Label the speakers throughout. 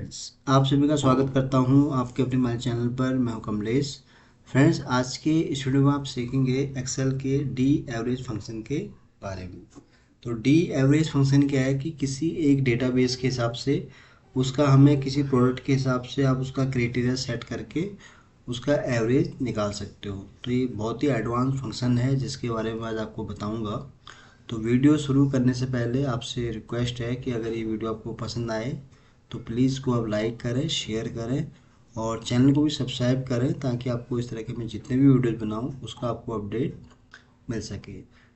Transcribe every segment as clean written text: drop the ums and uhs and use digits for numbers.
Speaker 1: Friends, आप सभी का स्वागत करता हूं आपके अपने हमारे चैनल पर। मैं हूं कमलेश। फ्रेंड्स, आज के इस वीडियो में आप सीखेंगे एक्सेल के डी एवरेज फंक्शन के बारे में। तो डी एवरेज फंक्शन क्या है कि किसी एक डेटाबेस के हिसाब से उसका हमें किसी प्रोडक्ट के हिसाब से आप उसका क्राइटेरिया सेट करके उसका एवरेज निकाल सकते हो। तो ये बहुत ही एडवांस फंक्शन है जिसके बारे में आज आपको बताऊंगा। तो वीडियो शुरू करने से पहले आपसे रिक्वेस्ट है कि अगर ये वीडियो आपको पसंद आए तो प्लीज़ को आप लाइक करें, शेयर करें और चैनल को भी सब्सक्राइब करें ताकि आपको इस तरह के मैं जितने भी वीडियोज़ बनाऊँ उसका आपको अपडेट मिल सके।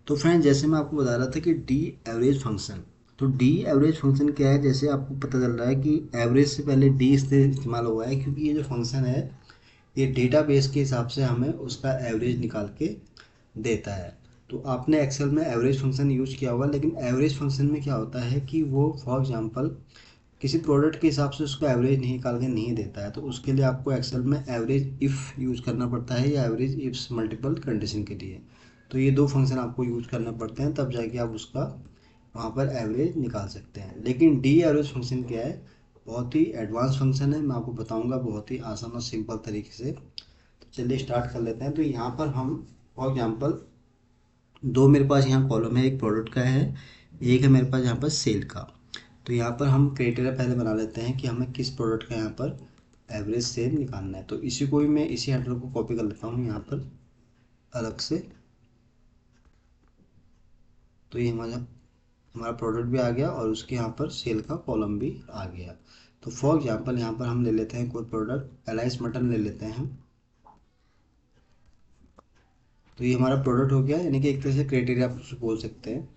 Speaker 1: तो फ्रेंड, जैसे मैं आपको बता रहा था कि डी एवरेज फंक्शन, तो डी एवरेज फंक्शन क्या है, जैसे आपको पता चल रहा है कि एवरेज से पहले डी इसलिए इस्तेमाल हुआ है क्योंकि ये जो फंक्शन है ये डेटाबेस के हिसाब से हमें उसका एवरेज निकाल के देता है। तो आपने एक्सेल में एवरेज फंक्शन यूज किया होगा, लेकिन एवरेज फंक्शन में क्या होता है कि वो फॉर एग्जांपल किसी प्रोडक्ट के हिसाब से उसका एवरेज नहीं निकाल के नहीं देता है। तो उसके लिए आपको एक्सेल में एवरेज इफ़ यूज करना पड़ता है या एवरेज इफ्स मल्टीपल कंडीशन के लिए। तो ये दो फंक्शन आपको यूज करना पड़ते हैं, तब जाके आप उसका वहाँ पर एवरेज निकाल सकते हैं। लेकिन डी एवरेज फंक्शन क्या है, बहुत ही एडवांस फंक्शन है। मैं आपको बताऊंगा बहुत ही आसान और सिंपल तरीके से। तो चलिए स्टार्ट कर लेते हैं। तो यहाँ पर हम फॉर एग्जांपल दो मेरे पास यहाँ कॉलम है, एक प्रोडक्ट का है, एक है मेरे पास यहाँ पर सेल का। तो यहाँ पर हम क्राइटेरिया पहले बना लेते हैं कि हमें किस प्रोडक्ट का यहाँ पर एवरेज सेल निकालना है। तो इसी को भी मैं इसी हेडर को कॉपी कर लेता हूँ यहाँ पर अलग से। तो ये हमारा हमारा प्रोडक्ट भी आ गया और उसके यहाँ पर सेल का कॉलम भी आ गया। तो फॉर एग्जांपल यहाँ पर हम ले लेते हैं कोई प्रोडक्ट, एलाइस मटन ले लेते हैं हम। तो ये हमारा प्रोडक्ट हो गया, यानी कि एक तरह से क्राइटेरिया आप उसको बोल सकते हैं।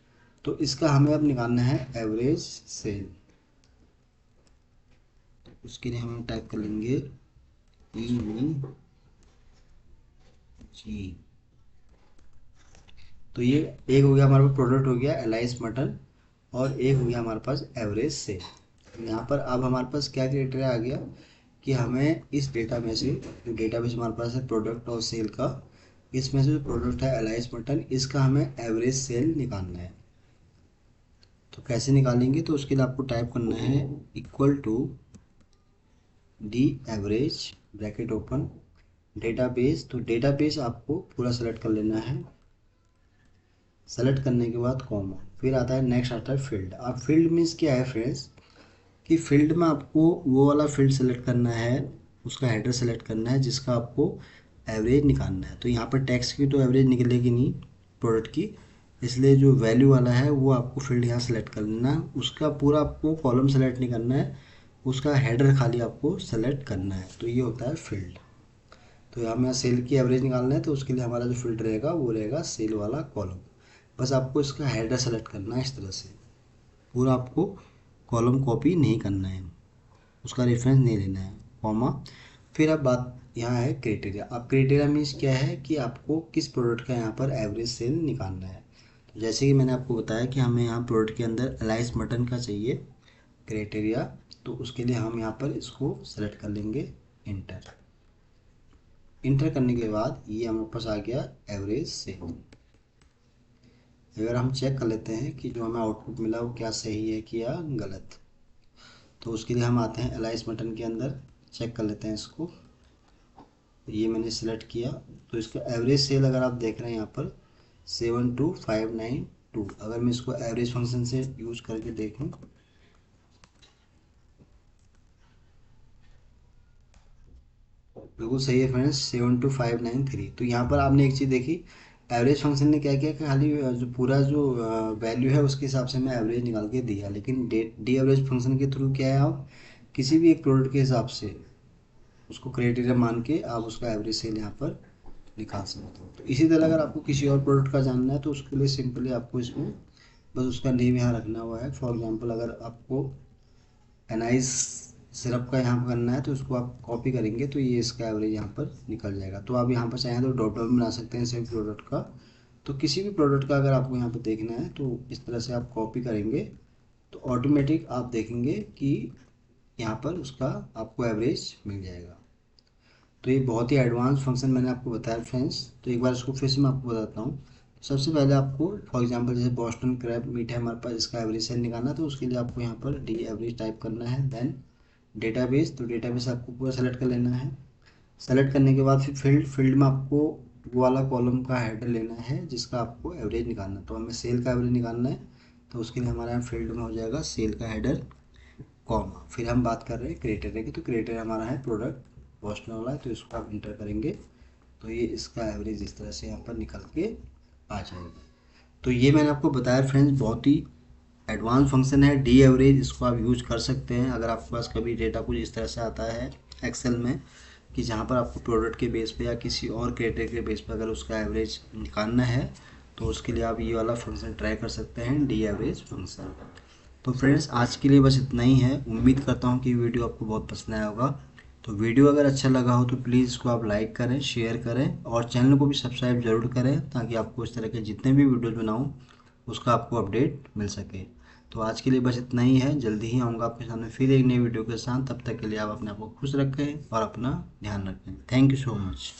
Speaker 1: तो इसका हमें अब निकालना है एवरेज सेल। उसके लिए हम टाइप कर लेंगे ई वी जी। तो ये एक हो गया हमारे पास, प्रोडक्ट हो गया एलाइस मटन, और एक हो गया हमारे पास एवरेज सेल। यहाँ पर अब हमारे पास क्या क्राइटेरिया आ गया कि हमें इस डेटा में से, जो डेटाबेस हमारे पास है प्रोडक्ट और सेल का, इसमें से जो प्रोडक्ट है एलाइस मटन, इसका हमें एवरेज सेल निकालना है। तो कैसे निकालेंगे, तो उसके लिए आपको टाइप करना है equal to D average bracket open database. तो डेटाबेस आपको पूरा सेलेक्ट कर लेना है। सेलेक्ट करने के बाद कॉमा, फिर आता है नेक्स्ट, आता है फील्ड। अब फील्ड मीन्स क्या है फ्रेंड्स, कि फील्ड में आपको वो वाला फील्ड सेलेक्ट करना है, उसका हेडर सेलेक्ट करना है जिसका आपको एवरेज निकालना है। तो यहाँ पर टैक्स की तो एवरेज निकलेगी नहीं प्रोडक्ट की, इसलिए जो वैल्यू वाला है वो आपको फील्ड यहाँ सेलेक्ट कर लेना है। उसका पूरा आपको कॉलम सेलेक्ट नहीं करना है, उसका हेडर खाली आपको सेलेक्ट करना है। तो ये होता है फील्ड। तो हमें यहाँ सेल की एवरेज निकालना है, तो उसके लिए हमारा जो फील्ड रहेगा वो रहेगा सेल वाला कॉलम। बस आपको इसका हेडर सेलेक्ट करना है इस तरह से, पूरा आपको कॉलम कॉपी नहीं करना है, उसका रेफरेंस नहीं लेना है, कॉमा। फिर अब बात यहाँ है क्राइटेरिया। अब क्राइटेरिया मीन्स क्या है कि आपको किस प्रोडक्ट का यहाँ पर एवरेज सेल निकालना है। तो जैसे कि मैंने आपको बताया कि हमें यहाँ प्रोडक्ट के अंदर एलाइस मटन का चाहिए क्राइटेरिया, तो उसके लिए हम यहाँ पर इसको सेलेक्ट कर लेंगे, इंटर। इंटर करने के बाद ये हमारे पास आ गया एवरेज सेल। अगर हम चेक कर लेते हैं कि जो हमें आउटपुट मिला वो क्या सही है कि या गलत, तो उसके लिए हम आते हैं एलाइस मटन के अंदर, चेक कर लेते हैं इसको। ये मैंने सेलेक्ट किया, तो इसका एवरेज सेल अगर आप देख रहे हैं यहाँ पर 72592। अगर मैं इसको एवरेज फंक्शन से यूज करके देखूँ, बिल्कुल सही है फ्रेंड्स, 72593। तो यहाँ पर आपने एक चीज़ देखी, एवरेज फंक्शन ने क्या किया कि खाली जो पूरा जो वैल्यू है उसके हिसाब से मैं एवरेज निकाल के दिया। लेकिन डी एवरेज फंक्शन के थ्रू क्या है, आप किसी भी एक प्रोडक्ट के हिसाब से उसको क्राइटेरिया मान के आप उसका एवरेज सेल यहाँ पर निकाल सकते हो। तो इसी तरह अगर आपको किसी और प्रोडक्ट का जानना है तो उसके लिए सिंपली आपको इसमें बस उसका नेम यहाँ रखना हुआ है। फॉर एग्जांपल अगर आपको एनाइस सिरप का यहाँ पर करना है तो उसको आप कॉपी करेंगे तो ये इसका एवरेज यहाँ पर निकल जाएगा। तो आप यहाँ पर चाहें तो ड्रॉप डाउन बना सकते हैं सेम प्रोडक्ट का। तो किसी भी प्रोडक्ट का अगर आपको यहाँ पर देखना है तो इस तरह से आप कॉपी करेंगे तो ऑटोमेटिक आप देखेंगे कि यहाँ पर उसका आपको एवरेज मिल जाएगा। तो ये बहुत ही एडवांस फंक्शन मैंने आपको बताया फ्रेंड्स। तो एक बार इसको फिर से मैं आपको बताता हूँ। सबसे पहले आपको फॉर एग्जांपल जैसे बॉस्टन क्रैब मीट है हमारे पास, इसका एवरेज सेल निकालना है, तो उसके लिए आपको यहाँ पर डी एवरेज टाइप करना है, देन डेटाबेस, तो डेटाबेस आपको पूरा सेलेक्ट कर लेना है। सेलेक्ट करने के बाद फिर फील्ड में आपको वो वाला कॉलम का हेडर लेना है जिसका आपको एवरेज निकालना है। तो हमें सेल का एवरेज निकालना है, तो उसके लिए हमारा फील्ड में हो जाएगा सेल का हेडर कॉमा। फिर हम बात कर रहे हैं क्राइटेरिया की, तो क्राइटेरिया हमारा है प्रोडक्ट पोस्टन वाला है, तो इसको आप इंटर करेंगे तो ये इसका एवरेज इस तरह से यहाँ पर निकल के आ जाएगा। तो ये मैंने आपको बताया फ्रेंड्स, बहुत ही एडवांस फंक्शन है डी एवरेज। इसको आप यूज कर सकते हैं अगर आपके पास कभी डेटा कुछ इस तरह से आता है एक्सेल में कि जहाँ पर आपको प्रोडक्ट के बेस पे या किसी और क्राइटेरिया के बेस पे अगर उसका एवरेज निकालना है, तो उसके लिए आप ये वाला फंक्शन ट्राई कर सकते हैं, डी एवरेज फंक्शन। तो फ्रेंड्स आज के लिए बस इतना ही है। उम्मीद करता हूँ कि वीडियो आपको बहुत पसंद आया होगा। तो वीडियो अगर अच्छा लगा हो तो प्लीज़ इसको आप लाइक करें, शेयर करें और चैनल को भी सब्सक्राइब जरूर करें, ताकि आपको इस तरह के जितने भी वीडियोज़ बनाऊँ उसका आपको अपडेट मिल सके। तो आज के लिए बस इतना ही है। जल्दी ही आऊँगा आपके सामने फिर एक नई वीडियो के साथ। तब तक के लिए आप अपने आप को खुश रखें और अपना ध्यान रखें। Thank you so much.